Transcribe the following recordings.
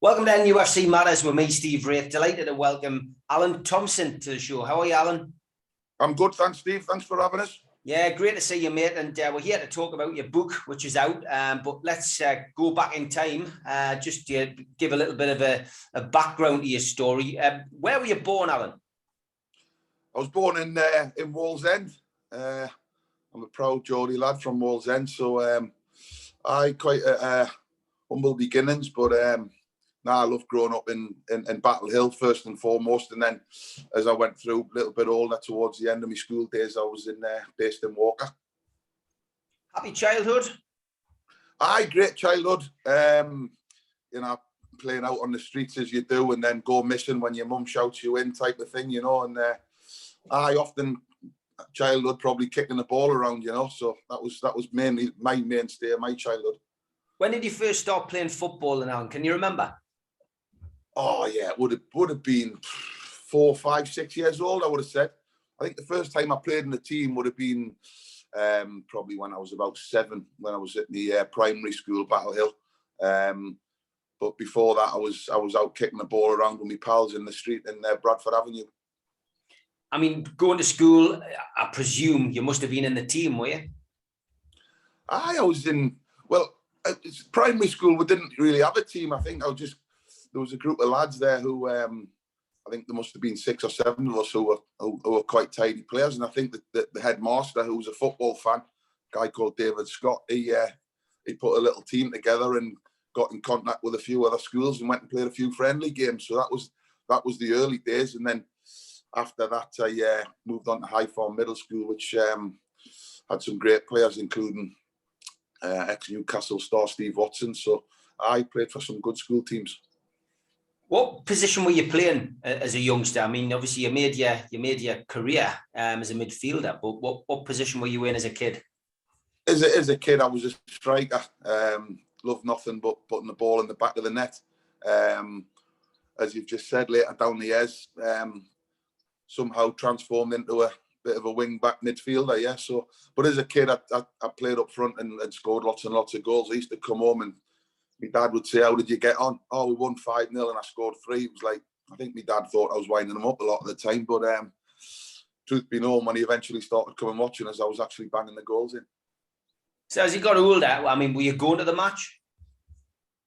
Welcome to NUFC Matters with me, Steve Wraith. Delighted to welcome Alan Thompson to the show. How are you, Alan? I'm good, thanks, Steve. Thanks for having us. Yeah, great to see you, mate. And we're here to talk about your book, which is out. But let's go back in time, just to give a little bit of a background to your story. Where were you born, Alan? I was born in Wallsend. I'm a proud Geordie lad from Wallsend, so I quite humble beginnings, but I love growing up in Battle Hill first and foremost, and then as I went through a little bit older towards the end of my school days, I was based in Walker. Happy childhood? Aye, great childhood. Playing out on the streets as you do, and then go missing when your mum shouts you in, type of thing, and I often childhood probably kicking the ball around, so that was mainly my mainstay of my childhood. When did you first start playing football then, Alan? Can you remember? Oh yeah, it would have been 4, 5, 6 years old, I would have said. I think the first time I played in the team would have been probably when I was about 7, when I was at the primary school, Battle Hill. But before that, I was out kicking the ball around with my pals in the street in Bradford Avenue. I mean, going to school, I presume you must have been in the team, were you? I was in, well, primary school, we didn't really have a team. I think there was a group of lads there who, I think there must have been 6 or 7 of us who were quite tidy players. And I think that the headmaster, who was a football fan, a guy called David Scott, he put a little team together and got in contact with a few other schools and went and played a few friendly games. So that was the early days. And then after that, I moved on to High Farm Middle School, which had some great players, including ex-Newcastle star Steve Watson. So I played for some good school teams. What position were you playing as a youngster? I mean, obviously you made your career as a midfielder, but what position were you in as a kid? As a kid, I was a striker. Loved nothing but putting the ball in the back of the net. As you've just said, later down the years, somehow transformed into a bit of a wing-back midfielder, yeah. So, but as a kid, I played up front and scored lots and lots of goals. I used to come home and my dad would say, "How did you get on?" "Oh, we won 5-0 and I scored 3. It was like, I think my dad thought I was winding him up a lot of the time, but truth be known, when he eventually started coming watching us, I was actually banging the goals in. So as you got older, I mean, were you going to the match?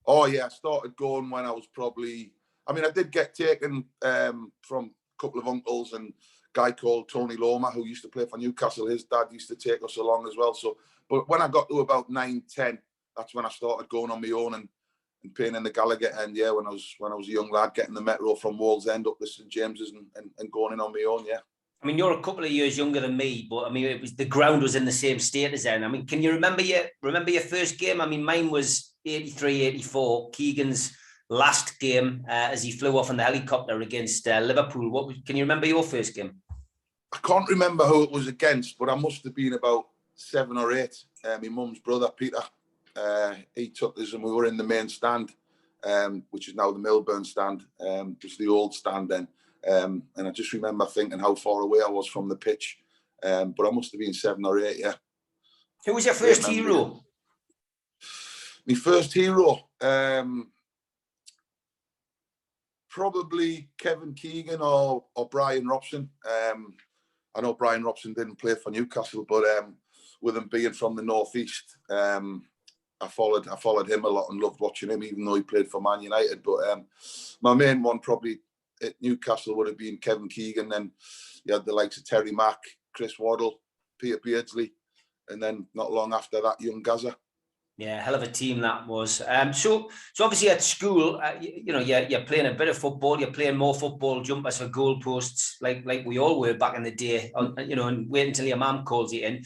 Oh yeah, I started going when I was probably, I mean, I did get taken from a couple of uncles, and a guy called Tony Loma, who used to play for Newcastle. His dad used to take us along as well. So, but when I got to about 9, 10, that's when I started going on my own and playing in the Gallagher end. Yeah, when I was a young lad, getting the metro from Wallsend up to St James's and going in on my own. Yeah. I mean, you're a couple of years younger than me, but I mean, the ground was in the same state as then. I mean, can you remember your first game? I mean, mine was 83, 84. Keegan's last game as he flew off in the helicopter against Liverpool. Can you remember your first game? I can't remember who it was against, but I must have been about 7 or 8. My mum's brother, Peter, he took us and we were in the main stand, which is now the Milburn stand. It was the old stand then. And I just remember thinking how far away I was from the pitch. But I must have been 7 or 8, yeah. Who was your first hero? My first hero? Probably Kevin Keegan or Brian Robson. I know Brian Robson didn't play for Newcastle, but with him being from the northeast, I followed him a lot and loved watching him, even though he played for Man United. But my main one probably at Newcastle would have been Kevin Keegan. Then you had the likes of Terry Mack, Chris Waddle, Peter Beardsley, and then not long after that, young Gaza. Yeah, hell of a team that was. So obviously at school, you're playing a bit of football. You're playing more football jumpers for goalposts, like we all were back in the day. And wait until your mum calls you in.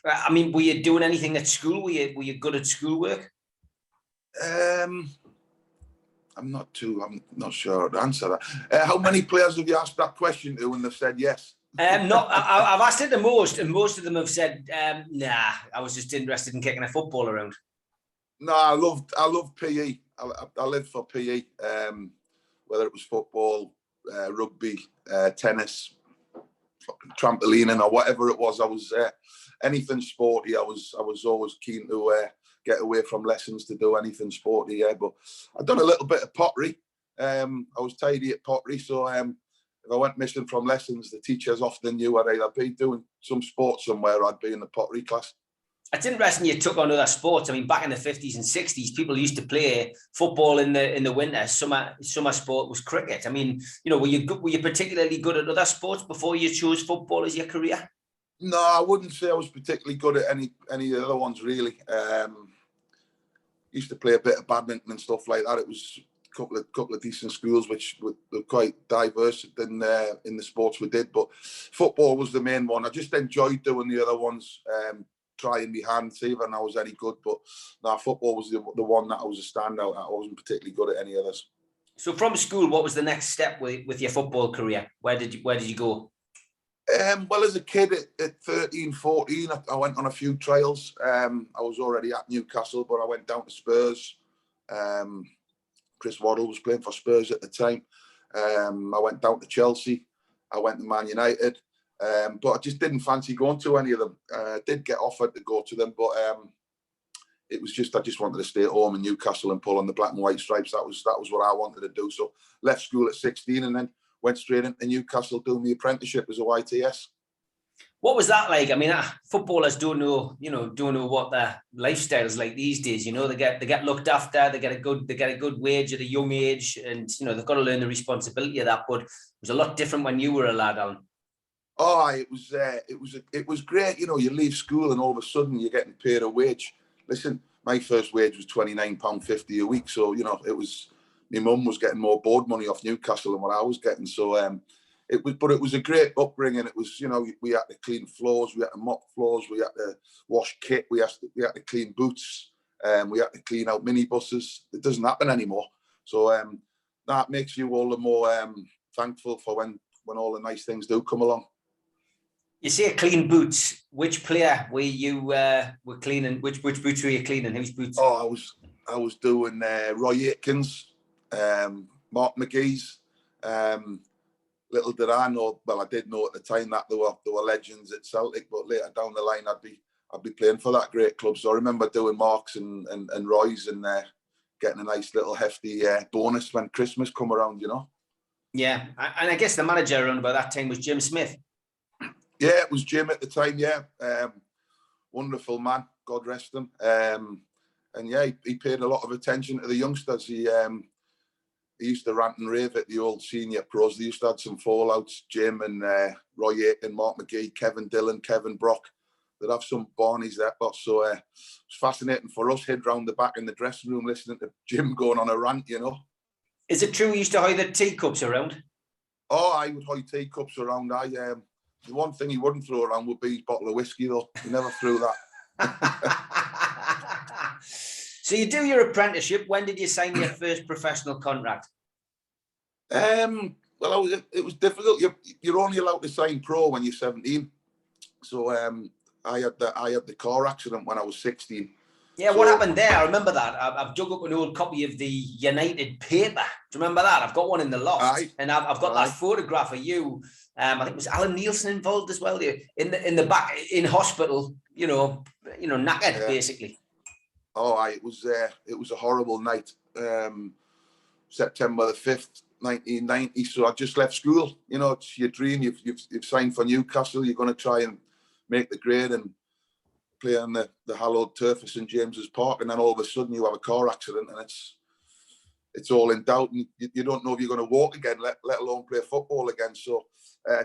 I mean, were you doing anything at school? Were you good at schoolwork? I'm not sure how to answer that. How many players have you asked that question to and they've said yes? I've asked it the most, and most of them have said, nah, I was just interested in kicking a football around. No, I loved PE. I lived for PE, whether it was football, rugby, tennis, trampolining or whatever it was. I was anything sporty. I was always keen to get away from lessons to do anything sporty. Yeah, but I've done a little bit of pottery. I was tidy at pottery, so if I went missing from lessons, the teachers often knew I'd either be doing some sport somewhere or I'd be in the pottery class. It's interesting you took on other sports. I mean, back in the 50s and 60s, people used to play football in the winter. Summer sport was cricket. I mean, you know, were you particularly good at other sports before you chose football as your career? No, I wouldn't say I was particularly good at any of the other ones, really. Used to play a bit of badminton and stuff like that. It was a couple of decent schools which were quite diverse in the sports we did, but football was the main one. I just enjoyed doing the other ones, trying my hand, see if I was any good. But no, football was the one that I was a standout at. I wasn't particularly good at any others. So from school, what was the next step with your football career? Where did you go? Well, as a kid at 13, 14, I went on a few trials. I was already at Newcastle, but I went down to Spurs. Chris Waddle was playing for Spurs at the time. I went down to Chelsea. I went to Man United. But I just didn't fancy going to any of them. I did get offered to go to them, but it was just I just wanted to stay at home in Newcastle and pull on the black and white stripes. That was what I wanted to do. So left school at 16 and then went straight into Newcastle doing the apprenticeship as a YTS. What was that like? I mean, footballers don't know what their lifestyle is like these days. You know, they get looked after, they get a good wage at a young age, and you know they've got to learn the responsibility of that. But it was a lot different when you were a lad, Alan. Oh, it was great. You know, you leave school and all of a sudden you're getting paid a wage. Listen, my first wage was £29.50 a week, so you know it was. My mum was getting more board money off Newcastle than what I was getting. So it was a great upbringing. It was, you know, we had to clean floors, we had to mop floors, we had to wash kit, we had to clean boots, we had to clean out minibuses. It doesn't happen anymore. So that makes you all the more thankful for when all the nice things do come along. You say clean boots. Which player were you were cleaning? Which boots were you cleaning? Whose boots? Oh, I was doing Roy Aitken's, Mark McGee's. Little did I know, well, I did know at the time that there were legends at Celtic, but later down the line, I'd be playing for that great club. So I remember doing Mark's and Roy's and getting a nice little hefty bonus when Christmas come around, you know. Yeah, and I guess the manager around about that time was Jim Smith. Yeah, it was Jim at the time. Yeah, wonderful man, God rest him. And yeah, he paid a lot of attention to the youngsters. He used to rant and rave at the old senior pros. They used to have some fallouts. Jim and Roy Aitken, Mark McGee, Kevin Dillon, Kevin Brock. They'd have some Barneys there. So it was fascinating for us, hid round the back in the dressing room listening to Jim going on a rant, you know. Is it true you used to hide the teacups around? Oh, I would hide teacups around. The one thing he wouldn't throw around would be his bottle of whiskey, though. He never threw that. So you do your apprenticeship. When did you sign your first professional contract? Well, it was difficult. You're only allowed to sign pro when you're 17. So I had the car accident when I was 16. Yeah, so what happened there? I remember that. I've dug up an old copy of the United paper. Do you remember that? I've got one in the loft, and I've got that photograph of you. I think it was Alan Nielsen involved as well. In the back in hospital, you know, knackered basically. Oh, it was a horrible night. September the 5th, 1990. So I just left school. You know, it's your dream. You've signed for Newcastle. You're going to try and make the grade and play on the hallowed turf of St James's Park, and then all of a sudden you have a car accident and it's all in doubt, and you don't know if you're going to walk again, let alone play football again. So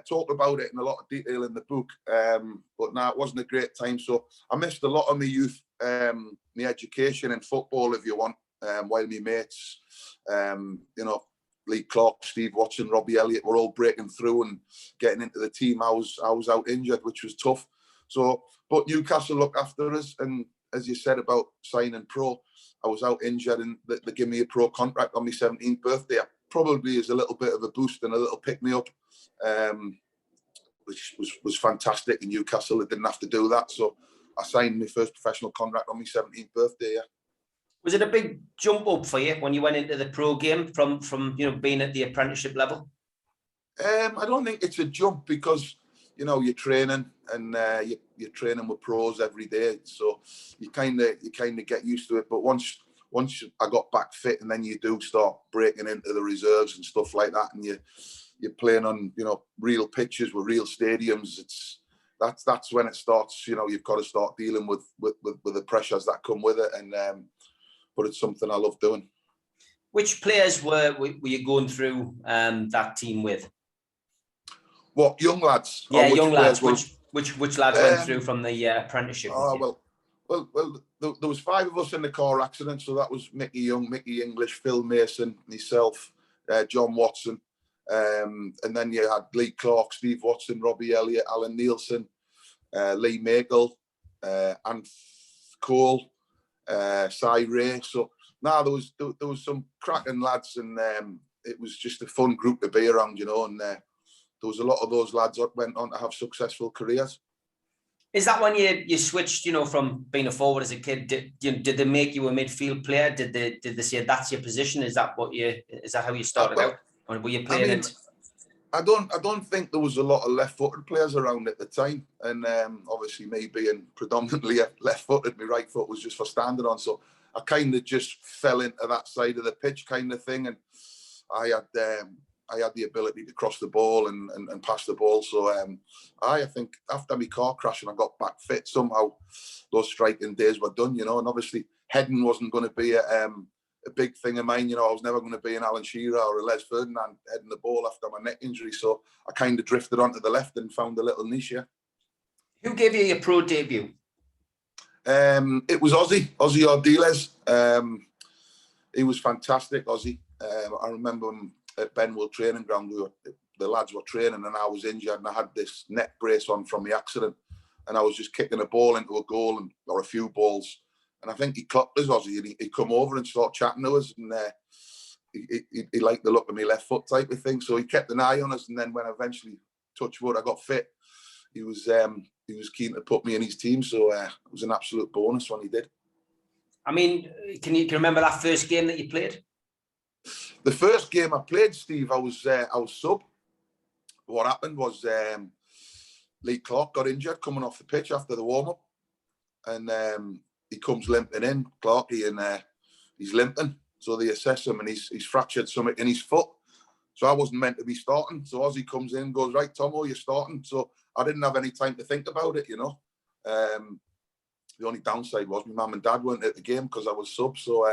talk about it in a lot of detail in the book, but no, it wasn't a great time. So I missed a lot of my youth, my education in football, if you want, while my mates, you know, Lee Clark, Steve Watson, Robbie Elliott were all breaking through and getting into the team. I was out injured, which was tough. So, but Newcastle looked after us, and as you said about signing pro, I was out injured, and they gave me a pro contract on my 17th birthday. Probably is a little bit of a boost and a little pick me up, which was fantastic in Newcastle. I didn't have to do that, so I signed my first professional contract on my 17th birthday. Yeah. Was it a big jump up for you when you went into the pro game from being at the apprenticeship level? I don't think it's a jump, because you know, you're training and you're training with pros every day, so you kind of get used to it. But once I got back fit, and then you do start breaking into the reserves and stuff like that, and you're playing on, you know, real pitches with real stadiums. That's when it starts. You know, you've got to start dealing with the pressures that come with it, and but it's something I love doing. Which players were you going through that team with? What, young lads? Yeah, young lads. Which lads went through from the apprenticeship? Oh, well, there was 5 of us in the car accident. So that was Mickey Young, Mickey English, Phil Mason, myself, John Watson. And then you had Lee Clark, Steve Watson, Robbie Elliott, Alan Nielsen, Lee Makel, and Cole, Cy Ray. So now there was some cracking lads, and it was just a fun group to be around, you know, and there was a lot of those lads that went on to have successful careers. Is that when you switched, you know, from being a forward as a kid? Did they make you a midfield player? Did they say that's your position? Is that how you started out? Or were you playing it? I don't think there was a lot of left-footed players around at the time, and obviously me being predominantly left-footed, my right foot was just for standing on, so I kind of just fell into that side of the pitch kind of thing, and I had the ability to cross the ball and pass the ball. So I think after my car crash and I got back fit, somehow those striking days were done, you know. And obviously heading wasn't going to be a big thing of mine, you know. I was never going to be an Alan Shearer or a Les Ferdinand heading the ball after my neck injury. So I kind of drifted onto the left and found a little niche here. Who gave you your pro debut? It was Ozzy Ardiles. He was fantastic, Ozzy. I remember him at Benwell training ground. The lads were training and I was injured and I had this neck brace on from the accident, and I was just kicking a ball into a goal or a few balls, and I think he clocked us, Ozzy, and he come over and started chatting to us, and he liked the look of my left foot type of thing, so he kept an eye on us. And then when eventually, touch wood, I got fit, he was keen to put me in his team, so it was an absolute bonus when he did. I mean, can you remember that first game that you played? The first game I played, Steve, I was sub. What happened was Lee Clark got injured coming off the pitch after the warm-up, and he comes limping in, Clarky, and he's limping. So they assess him, and he's fractured something in his foot. So I wasn't meant to be starting. So Ozzy comes in and goes, right, Tomo, you're starting. So I didn't have any time to think about it, you know. The only downside was my mum and dad weren't at the game because I was sub. So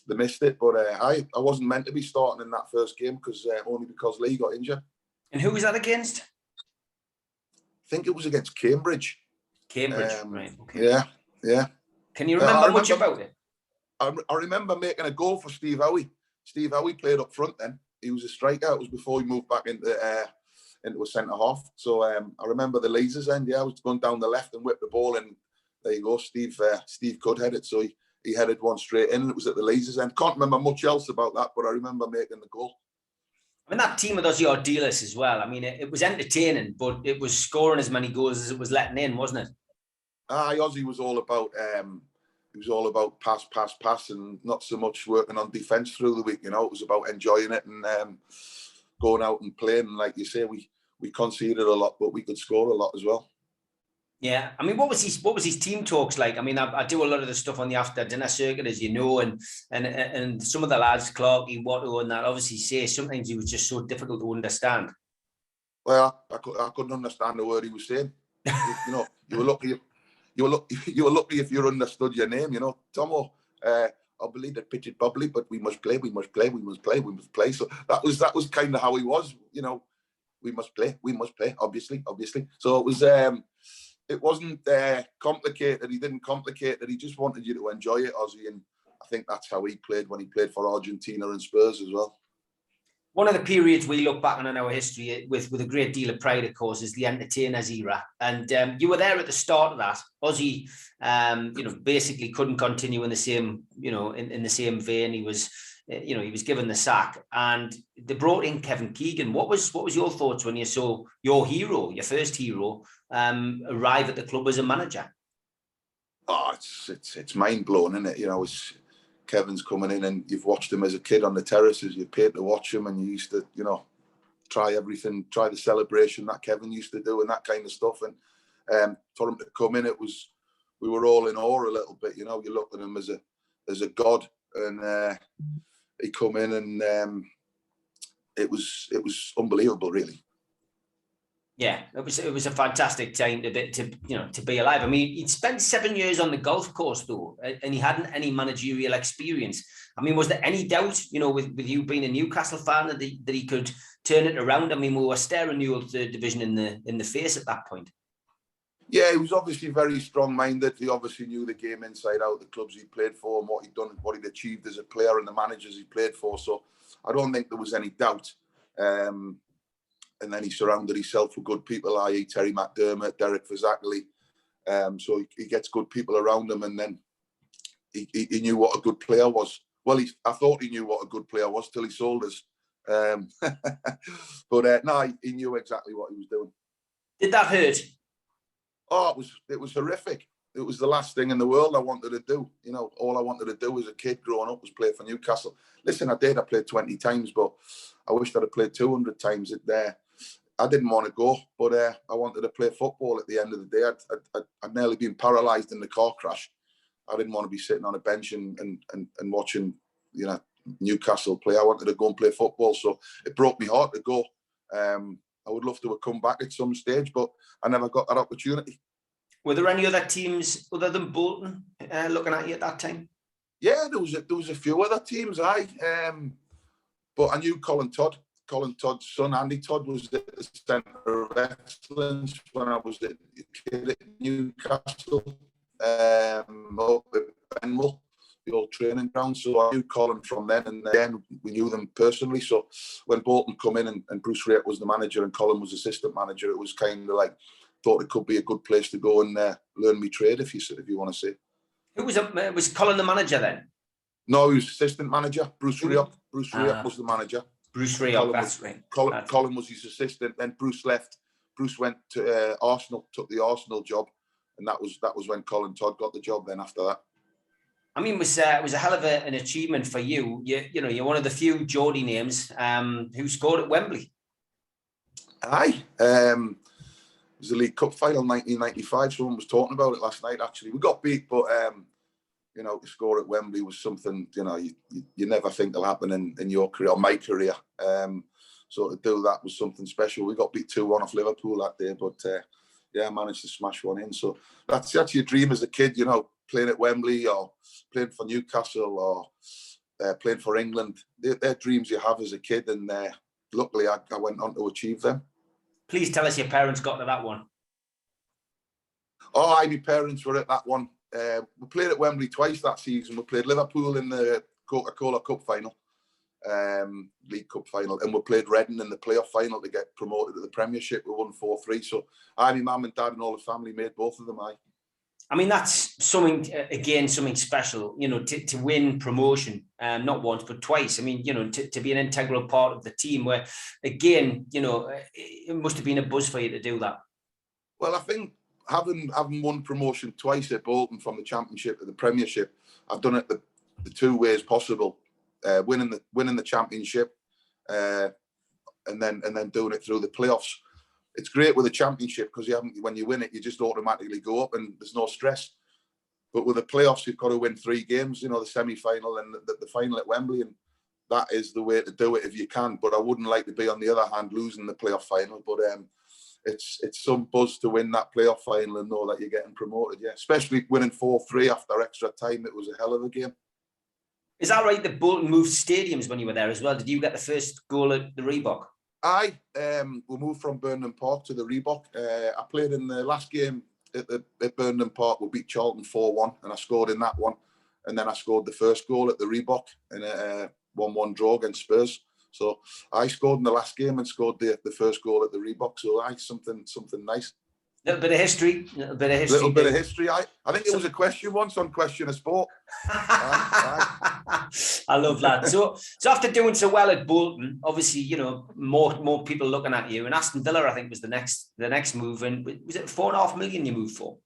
they missed it, but I wasn't meant to be starting in that first game only because Lee got injured. And who was that against? I think it was against Cambridge. Cambridge, right? Okay. Yeah. Can you remember much about it? I remember making a goal for Steve Howie. Steve Howie played up front then. He was a striker. It was before he moved back into a centre half. So I remember the lasers end. Yeah, I was going down the left and whipped the ball, and there you go. Steve could head it, so he headed one straight in, and it was at the lasers end. Can't remember much else about that, but I remember making the goal. I mean, that team with Ozzy Ardiles as well. I mean, it was entertaining, but it was scoring as many goals as it was letting in, wasn't it? Ozzy was all about pass, and not so much working on defence through the week. You know, it was about enjoying it and going out and playing. And like you say, we conceded a lot, but we could score a lot as well. Yeah, I mean, what was his team talks like? I mean, I do a lot of the stuff on the after dinner circuit, as you know, and some of the lads, Clarky, Watto, and that obviously say sometimes he was just so difficult to understand. Well, I couldn't understand the word he was saying. You know, you were lucky if you understood your name. You know, Tomo. I believe that pitch it bubbly, but we must play. So that was kind of how he was. You know, we must play. Obviously. So it was. It wasn't complicated. He didn't complicate it. He just wanted you to enjoy it, Ozzy. And I think that's how he played when he played for Argentina and Spurs as well. One of the periods we look back on in our history with a great deal of pride, of course, is the entertainers era. And you were there at the start of that. Ozzy, basically couldn't continue in the same, in the same vein. He was, he was given the sack, and they brought in Kevin Keegan. What was your thoughts when you saw your hero, your first hero, arrive at the club as a manager? Oh, it's mind blowing, isn't it? You know, Kevin's coming in, and you've watched him as a kid on the terraces. You paid to watch him, and you used to, try everything, try the celebration that Kevin used to do and that kind of stuff. And for him to come in, we were all in awe a little bit. You know, you look at him as a god, and he come in, and it was unbelievable, really. Yeah, it was a fantastic time to be alive. I mean, he'd spent 7 years on the golf course though, and he hadn't any managerial experience. I mean, was there any doubt, with you being a Newcastle fan, that he could turn it around? I mean, we were staring the old third division in the face at that point. Yeah, he was obviously very strong-minded. He obviously knew the game inside out, the clubs he played for, and what he'd done, what he'd achieved as a player, and the managers he played for. So I don't think there was any doubt. And then he surrounded himself with good people, i.e. Terry McDermott, Derek Fazackley. So he gets good people around him, and then he knew what a good player was. Well, I thought he knew what a good player was till he sold us. But no, he knew exactly what he was doing. Did that hurt? Oh, it was horrific. It was the last thing in the world I wanted to do. All I wanted to do as a kid growing up was play for Newcastle. Listen, I played 20 times, but I wished I'd have played 200 times there. I didn't want to go, but I wanted to play football at the end of the day. I'd nearly been paralysed in the car crash. I didn't want to be sitting on a bench and watching, Newcastle play. I wanted to go and play football, so it broke my heart to go. I would love to have come back at some stage, but I never got that opportunity. Were there any other teams other than Bolton looking at you at that time? Yeah, there was a few other teams. But I knew Colin Todd. Colin Todd's son, Andy Todd, was at the centre of excellence when I was a kid at Newcastle, up at Benwell, the old training ground. So I knew Colin from then, and then we knew them personally. So when Bolton come in and Bruce Rayett was the manager and Colin was assistant manager, it was kind of like, thought it could be a good place to go and learn me trade, if you want to say. Who was Colin the manager then? No, he was assistant manager. Bruce Rayett. Bruce Rayett was the manager. Bruce Rayett, that's right. Colin was his assistant. Then Bruce left. Bruce went to Arsenal, took the Arsenal job, and that was when Colin Todd got the job. Then after that, I mean, it was a hell of an achievement for you. You're one of the few Geordie names who scored at Wembley. Aye, it was a League Cup final, 1995. Someone was talking about it last night. Actually, we got beat, but to score at Wembley was something, you never think will happen in your career, or my career. So to do that was something special. We got beat 2-1 off Liverpool that day, but I managed to smash one in. So that's your dream as a kid, playing at Wembley or playing for Newcastle or playing for England. They're dreams you have as a kid, and luckily I went on to achieve them. Please tell us your parents got to that one. Oh, my parents were at that one. We played at Wembley twice that season. We played Liverpool in the Coca-Cola Cup final, League Cup final, and we played Reading in the playoff final to get promoted to the Premiership. We won 4-3. So my mum and dad and all the family made both of them. I mean, that's something special, to win promotion, not once, but twice. I mean, to be an integral part of the team where, again, it must have been a buzz for you to do that. Well, I think having won promotion twice at Bolton from the Championship to the Premiership, I've done it the two ways possible, winning the Championship and then doing it through the playoffs. It's great with the Championship because when you win it, you just automatically go up and there's no stress. But with the playoffs, you've got to win 3 games, the semi-final and the final at Wembley, and that is the way to do it if you can. But I wouldn't like to be, on the other hand, losing the playoff final. But it's some buzz to win that playoff final and know that you're getting promoted, yeah. Especially winning 4-3 after extra time. It was a hell of a game. Is that right that Bolton moved stadiums when you were there as well? Did you get the first goal at the Reebok? Aye, we moved from Burnham Park to the Reebok. I played in the last game at Burnham Park. We beat Charlton 4-1, and I scored in that one. And then I scored the first goal at the Reebok in a 1-1 draw against Spurs. So I scored in the last game and scored the first goal at the Reebok. So something nice. Little bit of history. Little bit of history. I think it was a question once on Question of Sport. I love that. So after doing so well at Bolton, obviously, more people looking at you. And Aston Villa, I think, was the next move. And was it 4.5 million you moved for?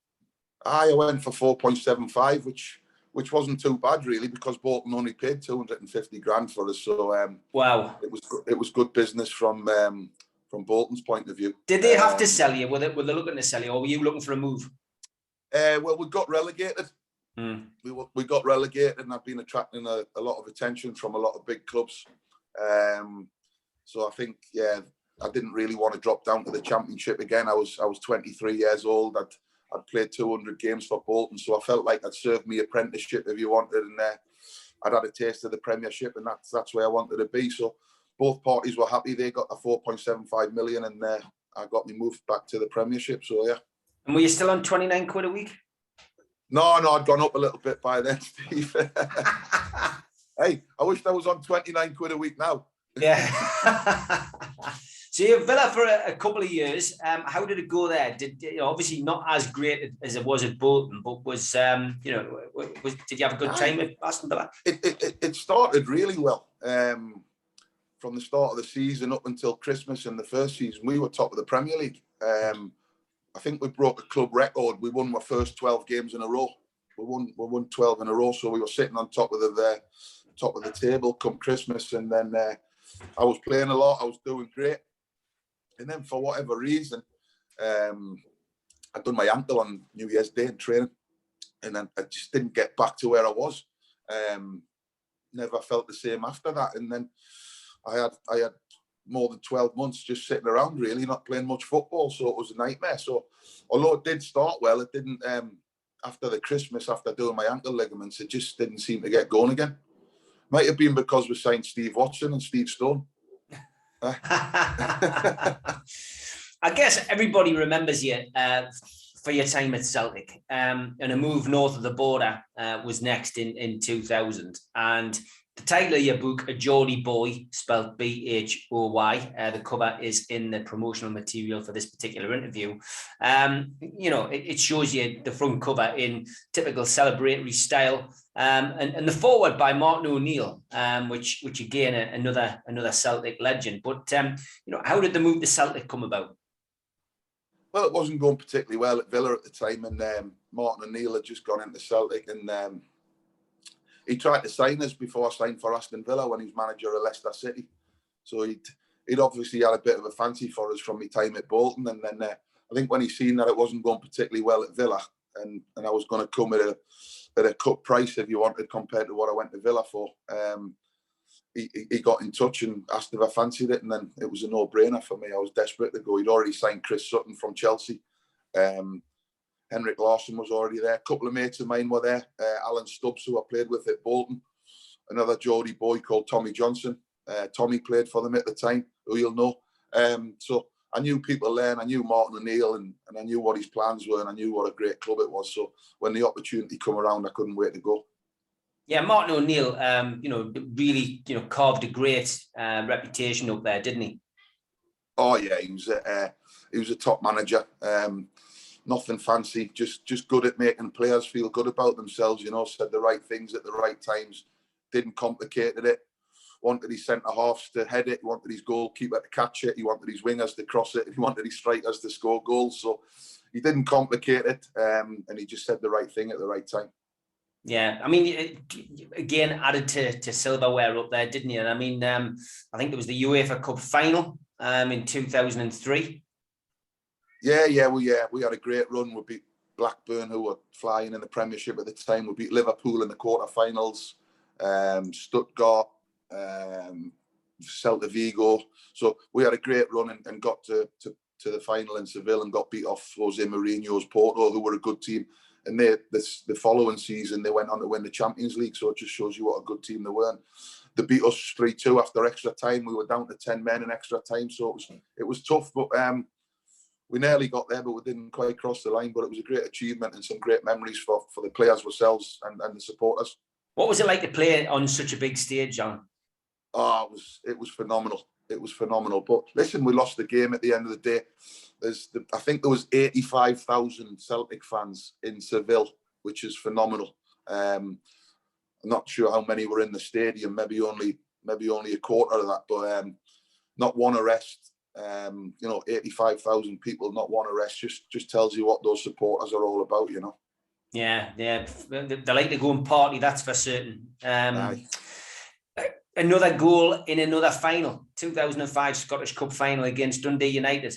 I went for 4.75, which which wasn't too bad really, because Bolton only paid 250 grand for us. So wow, it was good business from Bolton's point of view. Did they have to sell you? Were they looking to sell you, or were you looking for a move? Well, we got relegated. We got relegated, and I've been attracting a lot of attention from a lot of big clubs. So I think, yeah, I didn't really want to drop down to the Championship again. I was 23 years old. I'd played 200 games for Bolton, so I felt like I'd served me apprenticeship, if you wanted, and I'd had a taste of the Premiership, and that's where I wanted to be. So both parties were happy. They got the 4.75 million, and I got me moved back to the Premiership. So yeah. And were you still on 29 quid a week? No, I'd gone up a little bit by then, Steve. Hey, I wish I was on 29 quid a week now. Yeah. So you're at Villa for a couple of years. How did it go there? Obviously not as great as it was at Bolton, but was did you have a good time at Aston Villa? It started really well. From the start of the season up until Christmas and the first season, we were top of the Premier League. I think we broke a club record. We won our first 12 games in a row. We won 12 in a row, so we were sitting on top of the table come Christmas. And then I was playing a lot. I was doing great. And then for whatever reason, I'd done my ankle on New Year's Day in training, and then I just didn't get back to where I was. Never felt the same after that. And then I had more than 12 months just sitting around, really, not playing much football. So it was a nightmare. So although it did start well, it didn't, after the Christmas, after doing my ankle ligaments, it just didn't seem to get going again. Might have been because we signed Steve Watson and Steve Stone. I guess everybody remembers you for your time at Celtic, and a move north of the border was next in 2000. And the title of your book, A Geordie Boy, spelled B-H-O-Y, the cover is in the promotional material for this particular interview. It shows you the front cover in typical celebratory style, and the forward by Martin O'Neill, which again another Celtic legend. But how did the move to Celtic come about? Well, it wasn't going particularly well at Villa at the time, and Martin O'Neill had just gone into Celtic, and he tried to sign us before I signed for Aston Villa when he was manager of Leicester City. So he'd obviously had a bit of a fancy for us from my time at Bolton. And then I think when he seen that it wasn't going particularly well at Villa, and I was going to come at a cut price, if you wanted, compared to what I went to Villa for, he got in touch and asked if I fancied it. And then it was a no-brainer for me. I was desperate to go. He'd already signed Chris Sutton from Chelsea. Henrik Larsson was already there. A couple of mates of mine were there. Alan Stubbs, who I played with at Bolton. Another Geordie boy called Tommy Johnson. Tommy played for them at the time, who you'll know. So I knew people there, and I knew Martin O'Neill, and I knew what his plans were, and I knew what a great club it was. So when the opportunity came around, I couldn't wait to go. Yeah, Martin O'Neill, really, carved a great reputation up there, didn't he? Oh yeah, he was a top manager. Nothing fancy, just good at making players feel good about themselves, said the right things at the right times, didn't complicate it, wanted his centre-halves to head it, he wanted his goalkeeper to catch it, he wanted his wingers to cross it, he wanted his strikers to score goals, so he didn't complicate it, and he just said the right thing at the right time. Yeah, I mean, again, added to silverware up there, didn't you? And I mean, I think there was the UEFA Cup final in 2003. Yeah, we had a great run. We beat Blackburn, who were flying in the Premiership at the time. We beat Liverpool in the quarterfinals, Stuttgart, Celta Vigo. So we had a great run and got to the final in Seville and got beat off Jose Mourinho's Porto, who were a good team. And the following season, they went on to win the Champions League. So it just shows you what a good team they were. And they beat us 3-2 after extra time. We were down to 10 men in extra time. So it was tough, but we nearly got there, but we didn't quite cross the line. But it was a great achievement and some great memories for the players themselves and the supporters. What was it like to play on such a big stage, John? Oh, it was phenomenal. It was phenomenal. But listen, we lost the game at the end of the day. I think there was 85,000 Celtic fans in Seville, which is phenomenal. I'm not sure how many were in the stadium. Maybe only a quarter of that. But not one arrest. 85,000 people, not one arrest. Just tells you what those supporters are all about. Yeah, they like to go and party, that's for certain. Another goal in another final, 2005 Scottish Cup final against Dundee United.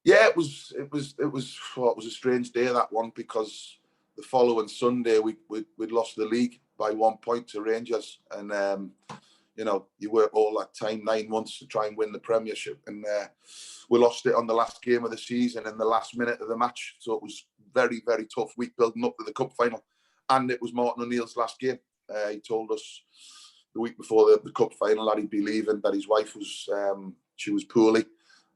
Yeah, it was a strange day, that one, because the following Sunday we'd lost the league by 1 point to Rangers, and you know, you work all that time, 9 months, to try and win the Premiership, and we lost it on the last game of the season in the last minute of the match. So it was very, very tough week building up to the cup final, and it was Martin O'Neill's last game. He told us the week before the cup final that he'd be leaving, that his wife was she was poorly,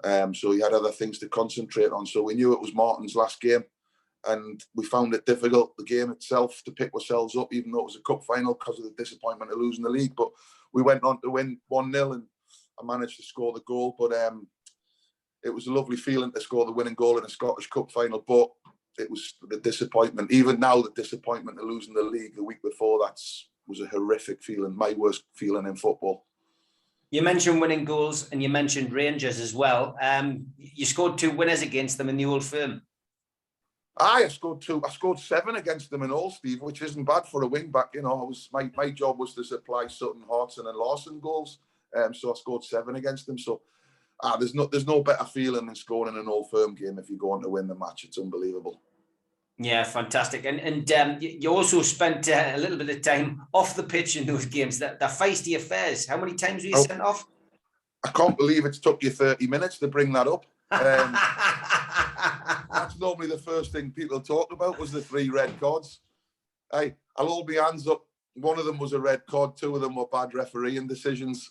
so he had other things to concentrate on. So we knew it was Martin's last game, and we found it difficult, the game itself, to pick ourselves up, even though it was a cup final, because of the disappointment of losing the league. But we went on to win 1-0, and I managed to score the goal. But it was a lovely feeling to score the winning goal in a Scottish Cup final. But it was the disappointment. Even now, the disappointment of losing the league the week before, was a horrific feeling, my worst feeling in football. You mentioned winning goals, and you mentioned Rangers as well. You scored 2 winners against them in the Old Firm. I scored 2. I scored 7 against them in all, Steve, which isn't bad for a wing back. You know, my job was to supply Sutton, Hartson, and Lawson goals. So I scored 7 against them. So there's no better feeling than scoring in an Old Firm game if you go on to win the match. It's unbelievable. Yeah, fantastic. And you also spent a little bit of time off the pitch in those games. They're feisty affairs. How many times were you sent off? I can't believe it's took you 30 minutes to bring that up. That's normally the first thing people talk about, was the 3 red cards. I'll hold my hands up. One of them was a red card. 2 of them were bad refereeing decisions.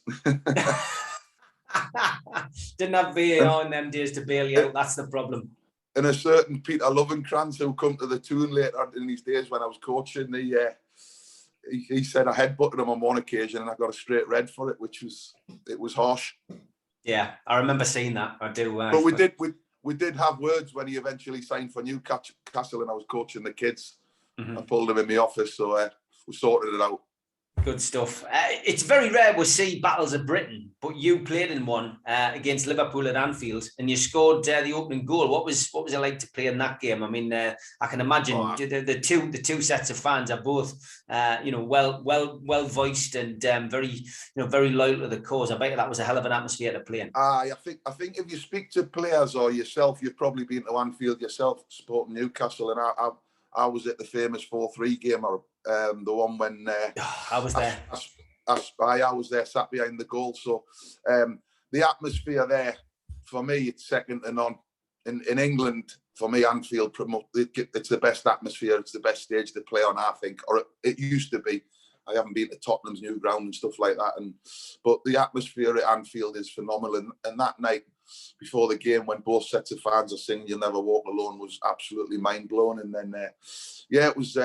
Didn't have VAR in them days to bail you out. That's the problem. And a certain Peter Lovencrantz, who come to the tune later in these days when I was coaching, he said I headbutted him on one occasion and I got a straight red for it, it was harsh. Yeah, I remember seeing that. I do. But we did have words when he eventually signed for Newcastle, and I was coaching the kids. I pulled him in the office, so we sorted it out. Good stuff. It's very rare we see battles of Britain, but you played in one against Liverpool at Anfield, and you scored the opening goal. What was it like to play in that game? I mean, I can imagine the two sets of fans are both well voiced and very loyal to the cause. I bet that was a hell of an atmosphere to play in. I think if you speak to players or yourself, you've probably been to Anfield yourself, supporting Newcastle, and I was at the famous 4-3 game, the one when I was there. I was there, sat behind the goal. So the atmosphere there, for me, it's second to none. In England, for me, Anfield, it's the best atmosphere. It's the best stage to play on, I think, or it used to be. I haven't been to Tottenham's new ground and stuff like that, but the atmosphere at Anfield is phenomenal. And that night before the game, when both sets of fans are singing "You'll Never Walk Alone," was absolutely mind blowing. And then it was.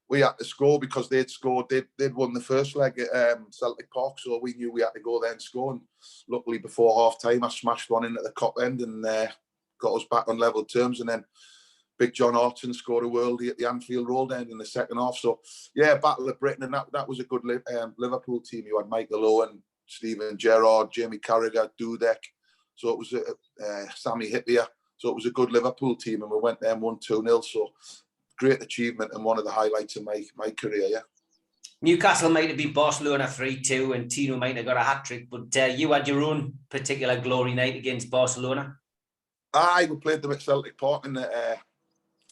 We had to score because they'd scored. They'd won the first leg at Celtic Park, so we knew we had to go there and score. And luckily, before half time, I smashed one in at the Kop end and got us back on level terms. And then Big John Hartson scored a worldie at the Anfield Road end in the second half. So yeah, Battle of Britain, and that was a good Liverpool team. You had Michael Owen, Steven Gerrard, Jamie Carragher, Dudek. So it was Sammy Hippier. So it was a good Liverpool team, and we went there and won 2-0. So great achievement and one of the highlights of my career, yeah. Newcastle might have beat Barcelona 3-2 and Tino might have got a hat-trick, but you had your own particular glory night against Barcelona. We played them at Celtic Park in the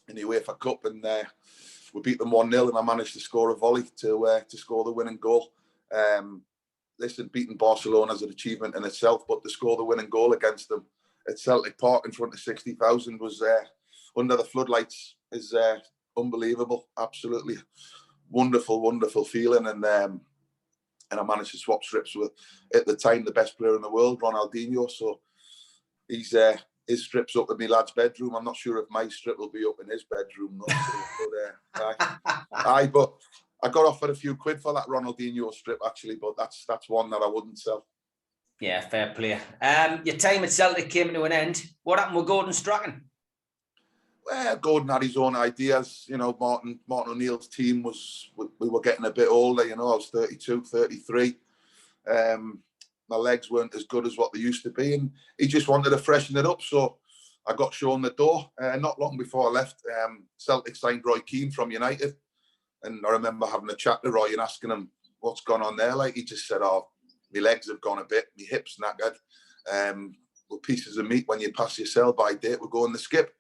UEFA Cup, and we beat them 1-0, and I managed to score a volley to score the winning goal. Listen, beating Barcelona is an achievement in itself, but to score the winning goal against them at Celtic Park in front of 60,000 was under the floodlights is unbelievable. Absolutely wonderful feeling. And I managed to swap strips with, at the time, the best player in the world, Ronaldinho. So his strip's up in my lad's bedroom. I'm not sure if my strip will be up in his bedroom. But I got offered a few quid for that Ronaldinho strip, actually, but that's one that I wouldn't sell. Yeah, fair play. Your time at Celtic came to an end. What happened with Gordon Strachan? Well, Gordon had his own ideas. You know, Martin O'Neill's team we were getting a bit older. You know, I was 32, 33. My legs weren't as good as what they used to be, and he just wanted to freshen it up. So I got shown the door. Not long before I left, Celtic signed Roy Keane from United. And I remember having a chat to Roy and asking him what's gone on there. Like, he just said, oh, my legs have gone a bit, my hips knackered. With pieces of meat, when you pass your sell-by date, we're going to skip.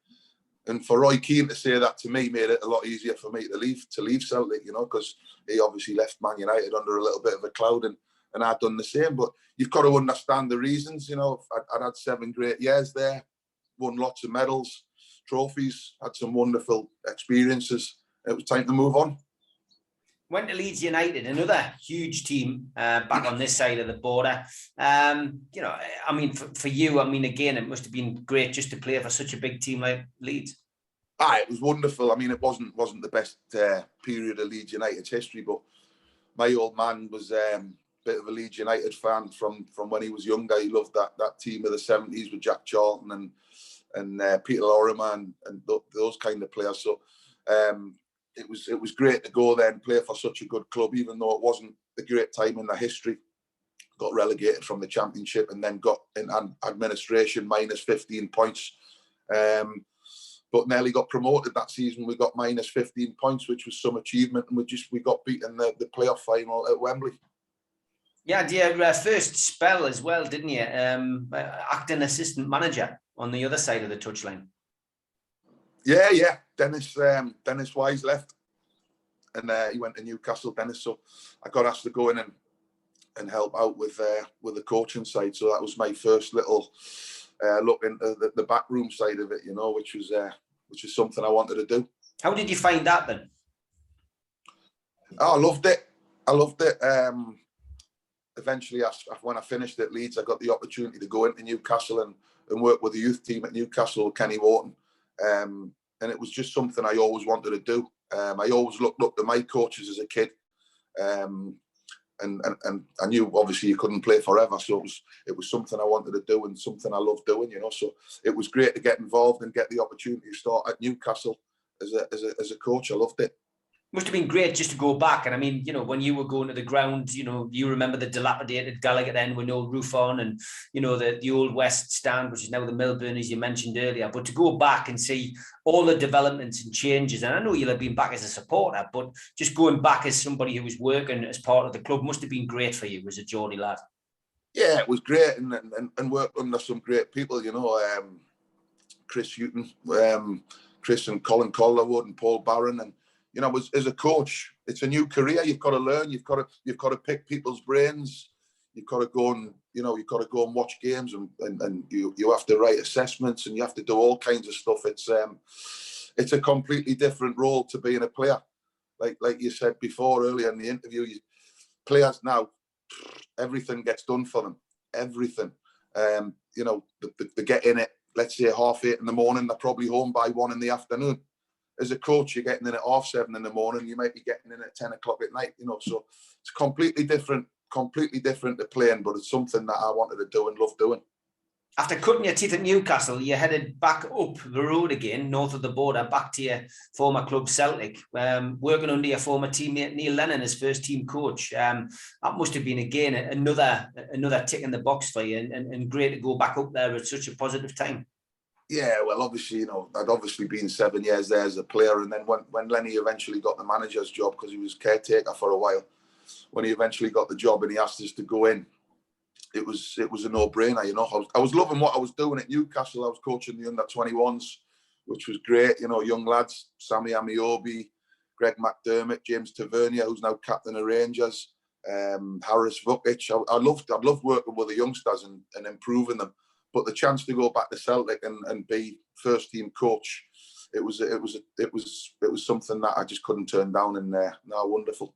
And for Roy Keane to say that to me made it a lot easier for me to leave Celtic, you know, because he obviously left Man United under a little bit of a cloud, and I'd done the same. But you've got to understand the reasons, you know. I'd had 7 great years there, won lots of medals, trophies, had some wonderful experiences. It was time to move on. Went to Leeds United, another huge team back on this side of the border. You know, I mean, for you, I mean, again, it must have been great just to play for such a big team like Leeds. It was wonderful. I mean, it wasn't the best period of Leeds United's history, but my old man was a bit of a Leeds United fan from when he was younger. He loved that team of the 70s with Jack Charlton and Peter Lorimer and those kind of players. So it was great to go there and play for such a good club, even though it wasn't a great time in their history. Got relegated from the Championship and then got in administration, minus 15 points. But nearly got promoted that season. We got minus 15 points, which was some achievement, and we got beaten the playoff final at Wembley. Yeah, your first spell as well, didn't you? Acting assistant manager on the other side of the touchline. Yeah. Dennis Wise left, and he went to Newcastle. Dennis, so I got asked to go in and help out with the coaching side. So that was my first little look into the backroom side of it, you know, which is something I wanted to do. How did you find that then? I loved it. Eventually, when I finished at Leeds, I got the opportunity to go into Newcastle and work with the youth team at Newcastle with Kenny Wharton. And it was just something I always wanted to do. I always looked up to my coaches as a kid. And I knew obviously you couldn't play forever, so it was something I wanted to do and something I loved doing, you know. So it was great to get involved and get the opportunity to start at Newcastle as a coach. I loved it. Must have been great just to go back. And I mean, you know, when you were going to the ground, you know, you remember the dilapidated Gallagher then with no roof on, and, you know, the old West Stand, which is now the Milburn, as you mentioned earlier. But to go back and see all the developments and changes, and I know you'll have been back as a supporter, but just going back as somebody who was working as part of the club must have been great for you as a Geordie lad. Yeah, it was great, and worked under some great people, you know, Chris Hutton, Chris and Colin Calderwood and Paul Barron. And you know, as a coach, it's a new career. You've got to learn. You've got to pick people's brains. You've got to go and watch games, and you have to write assessments, and you have to do all kinds of stuff. It's a completely different role to being a player. Like you said before earlier in the interview, players now, everything gets done for them. Everything. You know, they get in it. Let's say 8:30 in the morning. They're probably home by 1 in the afternoon. As a coach, you're getting in at 7:30 in the morning. You might be getting in at 10 o'clock at night. You know, so it's completely different to playing. But it's something that I wanted to do and love doing. After cutting your teeth at Newcastle, you headed back up the road again, north of the border, back to your former club Celtic, working under your former teammate Neil Lennon as first team coach. That must have been, again, another tick in the box for you, and great to go back up there at such a positive time. Yeah, well, obviously, you know, I'd obviously been 7 years there as a player, and then when Lenny eventually got the manager's job, because he was caretaker for a while, when he eventually got the job and he asked us to go in, it was a no-brainer, you know. I was loving what I was doing at Newcastle. I was coaching the under-21s, which was great, you know, young lads, Sammy Amiobi, Greg McDermott, James Tavernier, who's now captain of Rangers, Harris Vukic. I'd loved working with the youngsters and improving them. But the chance to go back to Celtic and be first team coach, it was something that I just couldn't turn down. And now wonderful.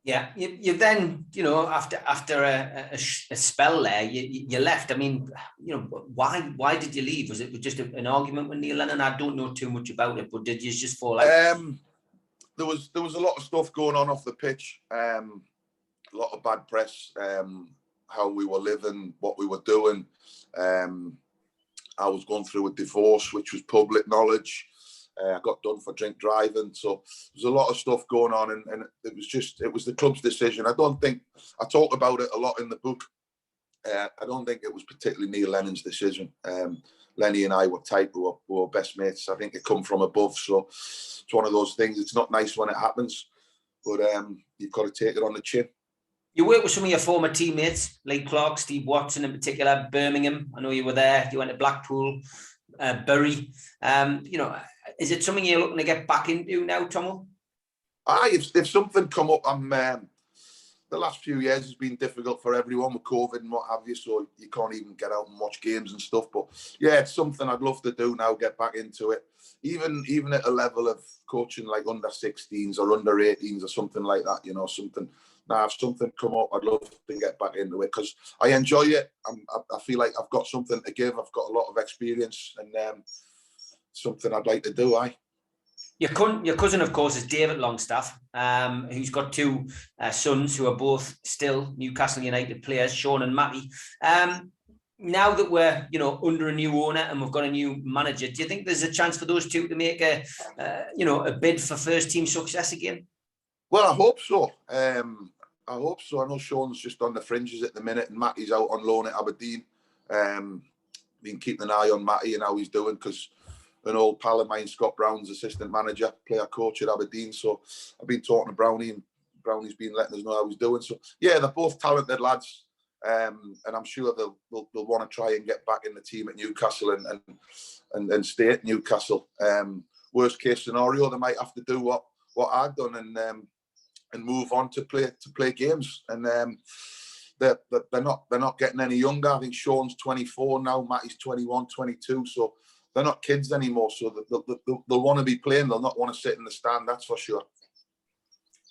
Yeah, you then, you know, after a spell there, you left. I mean, you know, why did you leave? Was it just an argument with Neil Lennon? I don't know too much about it, but did you just fall out? There was a lot of stuff going on off the pitch. A lot of bad press. How we were living, what we were doing. I was going through a divorce, which was public knowledge. I got done for drink driving, so there's a lot of stuff going on, and it was the club's decision. I don't think I talk about it a lot in the book. I don't think it was particularly Neil Lennon's decision. Lenny and I were tight. We were best mates. I think it come from above. So it's one of those things. It's not nice when it happens, but you've got to take it on the chin. You work with some of your former teammates, Lee Clark, Steve Watson in particular, Birmingham. I know you were there. You went to Blackpool, Bury. Is it something you're looking to get back into now, Tomo? If something come up, the last few years has been difficult for everyone with COVID and what have you, so you can't even get out and watch games and stuff. But yeah, it's something I'd love to do now, get back into it. Even at a level of coaching like under 16s or under 18s or something like that, something. Now, if something come up, I'd love to get back into it because I enjoy it. I feel like I've got something to give. I've got a lot of experience and something I'd like to do. Your cousin, of course, is David Longstaff, who's got two sons who are both still Newcastle United players, Sean and Matty. Now that we're, under a new owner and we've got a new manager, do you think there's a chance for those two to make a bid for first team success again? Well, I hope so. I hope so. I know Sean's just on the fringes at the minute and Matty's out on loan at Aberdeen. Been keeping an eye on Matty and how he's doing because an old pal of mine, Scott Brown's assistant manager, player coach at Aberdeen. So I've been talking to Brownie and Brownie's been letting us know how he's doing. So yeah, they're both talented lads. And I'm sure they'll want to try and get back in the team at Newcastle and stay at Newcastle. Worst case scenario, they might have to do what I've done and move on to play games. And they're not getting any younger. I think Sean's 24 now, Matty's 21, 22. So they're not kids anymore. So they'll want to be playing. They'll not want to sit in the stand. That's for sure.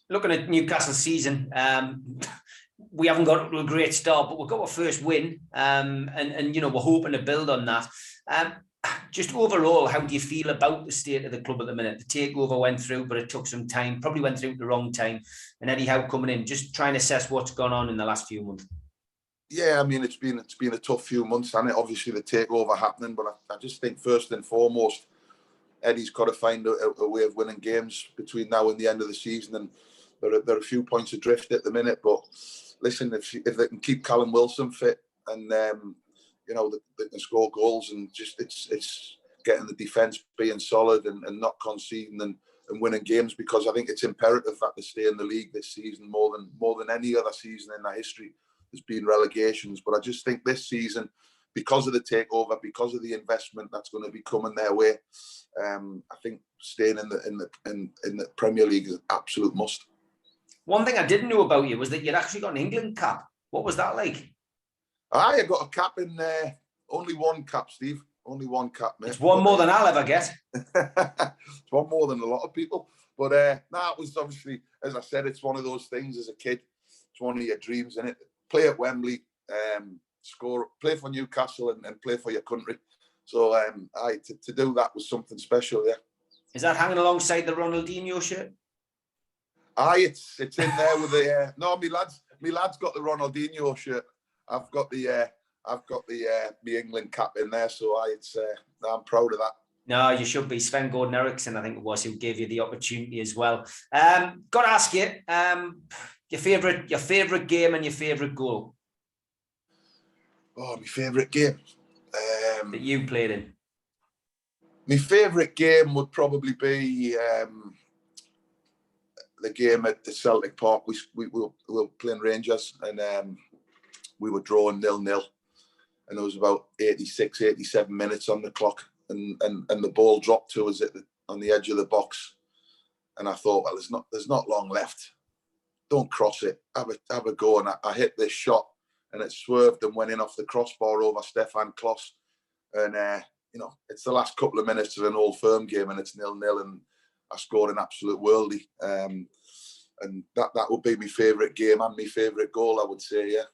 Looking at Newcastle season, we haven't got a great start, but we've got our first win, and we're hoping to build on that. Just overall, how do you feel about the state of the club at the minute? The takeover went through, but it took some time. Probably went through at the wrong time. And Eddie Howe coming in, just trying to assess what's gone on in the last few months. Yeah, I mean it's been a tough few months, and obviously the takeover happening. But I just think first and foremost, Eddie's got to find a way of winning games between now and the end of the season. And there are a few points adrift at the minute. But listen, if they can keep Callum Wilson fit and they can score goals and just it's getting the defence being solid and not conceding and winning games, because I think it's imperative that they stay in the league this season more than any other season in their history. There's been relegations, but I just think this season, because of the takeover, because of the investment that's going to be coming their way, I think staying in the Premier League is an absolute must. One thing I didn't know about you was that you'd actually got an England cap. What was that like? I got a cap in only one cap, Steve. Only one cap, mate. It's one more than I'll ever get. It's one more than a lot of people. But it was obviously, as I said, it's one of those things as a kid. It's one of your dreams, isn't it? Play at Wembley, play for Newcastle and play for your country. So to do that was something special, yeah. Is that hanging alongside the Ronaldinho shirt? It's in there with the no, my lad's got the Ronaldinho shirt. I've got the England cap in there, so I'm proud of that. No, you should be. Sven Gordon Eriksson, I think it was, who gave you the opportunity as well. Got to ask you, your favourite game and your favourite goal. Oh, my favourite game that you played in. My favourite game would probably be the game at the Celtic Park. We were playing Rangers and we were drawing 0-0, and there was about 86, 87 minutes on the clock, and the ball dropped to us on the edge of the box, and I thought, well, there's not long left. Don't cross it. Have a go, and I hit this shot, and it swerved and went in off the crossbar over Stefan Klos, and it's the last couple of minutes of an Old Firm game, and it's 0-0, and I scored an absolute worldie, and that would be my favourite game and my favourite goal, I would say, yeah.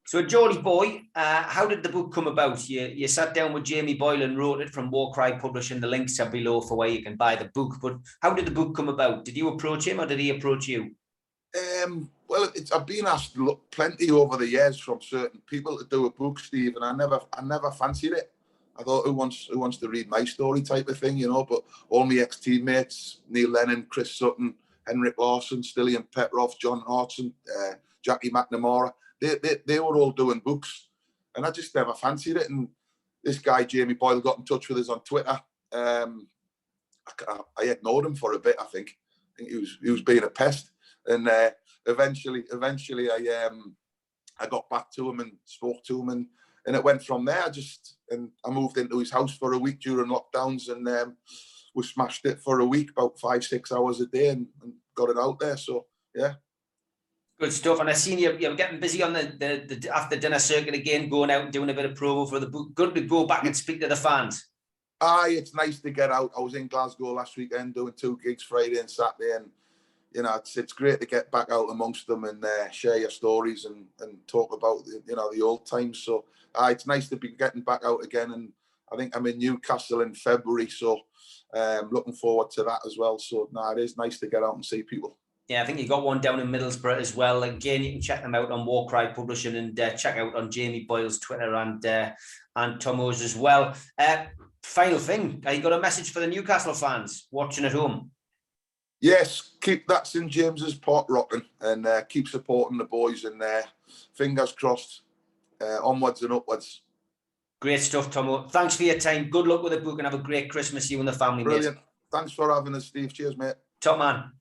So, Geordie boy, how did the book come about? You sat down with Jamie Boyle and wrote it from Warcry Publishing. The links are below for where you can buy the book. But how did the book come about? Did you approach him or did he approach you? Well, I've been asked plenty over the years from certain people to do a book, Steve, and I never fancied it. I thought, who wants to read my story type of thing, But all my ex-teammates, Neil Lennon, Chris Sutton, Henrik Larsson, Stilian Petrov, John Hartson, Jackie McNamara, they were all doing books, and I just never fancied it. And this guy, Jamie Boyle, got in touch with us on Twitter. I ignored him for a bit, I think. He was being a pest. And eventually I got back to him and spoke to him, and it went from there. I moved into his house for a week during lockdowns, and we smashed it for a week, about 5-6 hours a day, and got it out there. So yeah. Good stuff. And I seen you're getting busy on the after dinner circuit again, going out and doing a bit of promo for the book. Good to go back and speak to the fans. Aye, it's nice to get out. I was in Glasgow last weekend doing 2 gigs, Friday and Saturday, and you know, it's great to get back out amongst them and share your stories and talk about the old times. So it's nice to be getting back out again, and I think I'm in Newcastle in February, so looking forward to that as well. So it is nice to get out and see people. Yeah, I think you got one down in Middlesbrough as well. Again, you can check them out on Warcry Publishing, and check out on Jamie Boyle's Twitter and Tomo's as well. Final thing, you got a message for the Newcastle fans watching at home? Yes, keep that St James's pot rocking, and keep supporting the boys, and fingers crossed, onwards and upwards. Great stuff, Tomo. Thanks for your time. Good luck with the book, and have a great Christmas, you and the family. Brilliant. Mate. Thanks for having us, Steve. Cheers, mate. Top man.